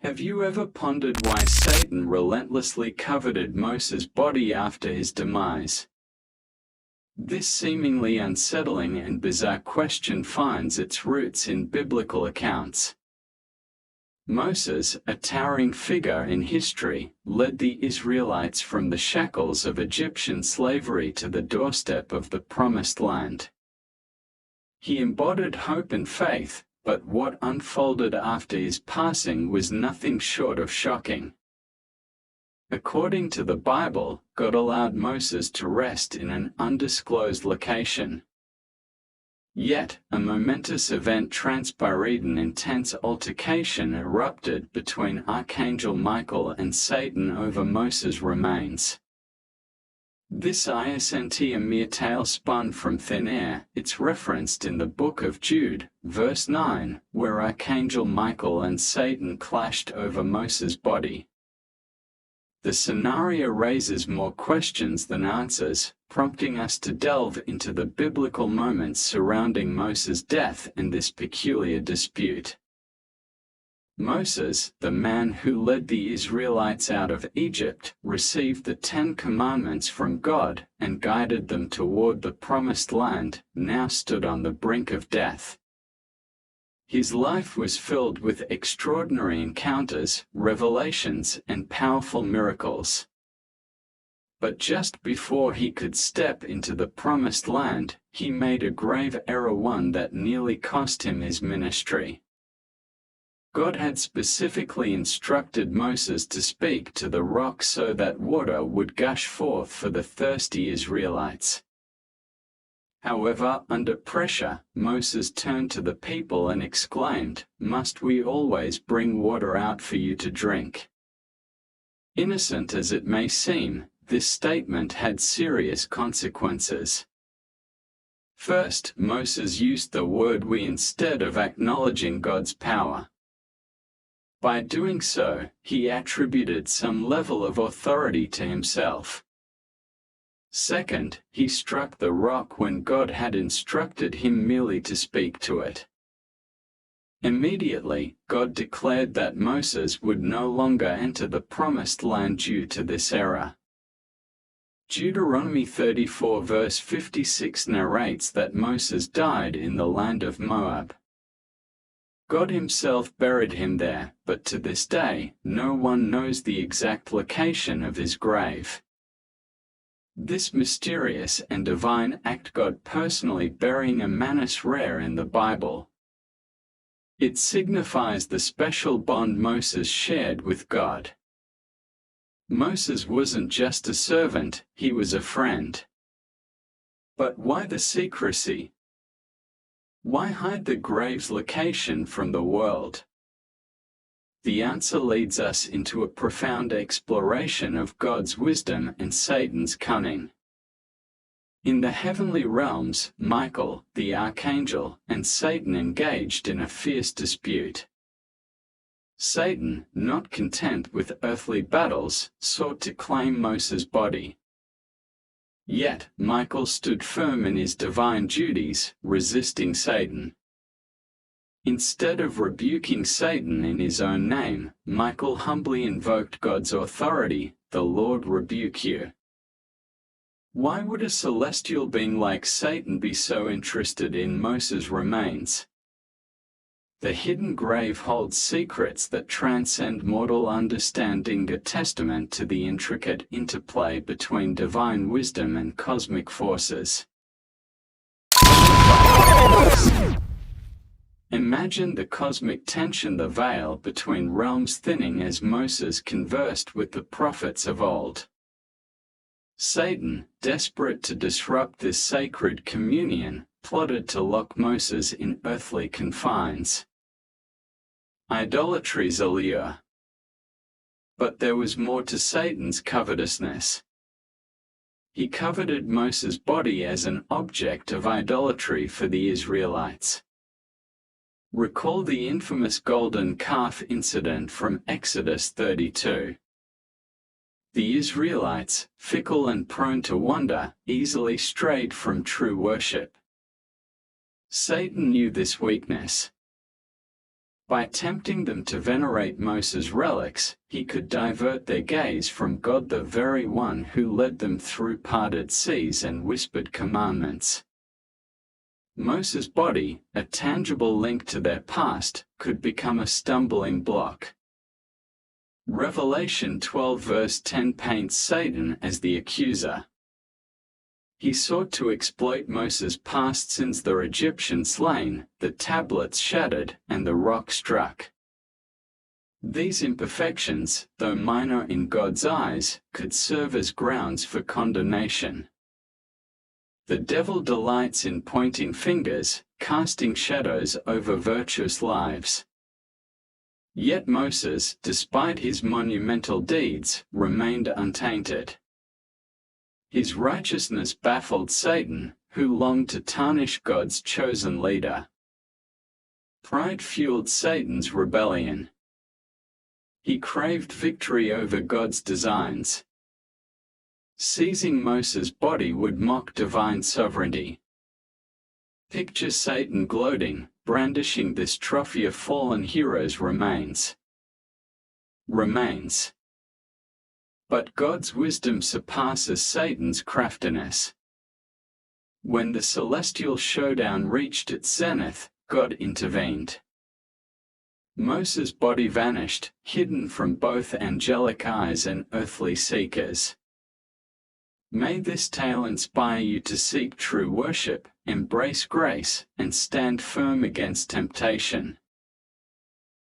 Have you ever pondered why Satan relentlessly coveted Moses' body after his demise? This seemingly unsettling and bizarre question finds its roots in biblical accounts. Moses, a towering figure in history, led the Israelites from the shackles of Egyptian slavery to the doorstep of the Promised Land. He embodied hope and faith, but what unfolded after his passing was nothing short of shocking. According to the Bible, God allowed Moses to rest in an undisclosed location. Yet, a momentous event transpired. An intense altercation erupted between Archangel Michael and Satan over Moses' remains. This isn't a mere tale spun from thin air. It's referenced in the book of Jude, verse 9, where Archangel Michael and Satan clashed over Moses' body. The scenario raises more questions than answers, prompting us to delve into the biblical moments surrounding Moses' death and this peculiar dispute. Moses, the man who led the Israelites out of Egypt, received the 10 Commandments from God and guided them toward the Promised Land, now stood on the brink of death. His life was filled with extraordinary encounters, revelations, and powerful miracles. But just before he could step into the Promised Land, he made a grave error, one that nearly cost him his ministry. God had specifically instructed Moses to speak to the rock so that water would gush forth for the thirsty Israelites. However, under pressure, Moses turned to the people and exclaimed, "Must we always bring water out for you to drink?" Innocent as it may seem, this statement had serious consequences. First, Moses used the word "we" instead of acknowledging God's power. By doing so, he attributed some level of authority to himself. Second, he struck the rock when God had instructed him merely to speak to it. Immediately, God declared that Moses would no longer enter the Promised Land due to this error. Deuteronomy 34 verse 56 narrates that Moses died in the land of Moab. God himself buried him there, but to this day, no one knows the exact location of his grave. This mysterious and divine act, God personally burying a man, is rare in the Bible. It signifies the special bond Moses shared with God. Moses wasn't just a servant, he was a friend. But why the secrecy? Why hide the grave's location from the world? The answer leads us into a profound exploration of God's wisdom and Satan's cunning. In the heavenly realms, Michael, the archangel, and Satan engaged in a fierce dispute. Satan, not content with earthly battles, sought to claim Moses' body. Yet, Michael stood firm in his divine duties, resisting Satan. Instead of rebuking Satan in his own name, Michael humbly invoked God's authority, "The Lord rebuke you." Why would a celestial being like Satan be so interested in Moses' remains? The hidden grave holds secrets that transcend mortal understanding, a testament to the intricate interplay between divine wisdom and cosmic forces. Imagine the cosmic tension, the veil between realms thinning as Moses conversed with the prophets of old. Satan, desperate to disrupt this sacred communion, plotted to lock Moses in earthly confines. Idolatry's allure. But there was more to Satan's covetousness. He coveted Moses' body as an object of idolatry for the Israelites. Recall the infamous golden calf incident from Exodus 32. The Israelites, fickle and prone to wander, easily strayed from true worship. Satan knew this weakness. By tempting them to venerate Moses' relics, he could divert their gaze from God, the very one who led them through parted seas and whispered commandments. Moses' body, a tangible link to their past, could become a stumbling block. Revelation 12 verse 10 paints Satan as the accuser. He sought to exploit Moses' past sins: the Egyptian slain, the tablets shattered, and the rock struck. These imperfections, though minor in God's eyes, could serve as grounds for condemnation. The devil delights in pointing fingers, casting shadows over virtuous lives. Yet Moses, despite his monumental deeds, remained untainted. His righteousness baffled Satan, who longed to tarnish God's chosen leader. Pride fueled Satan's rebellion. He craved victory over God's designs. Seizing Moses' body would mock divine sovereignty. Picture Satan gloating, brandishing this trophy of fallen heroes' remains. But God's wisdom surpasses Satan's craftiness. When the celestial showdown reached its zenith, God intervened. Moses' body vanished, hidden from both angelic eyes and earthly seekers. May this tale inspire you to seek true worship, embrace grace, and stand firm against temptation.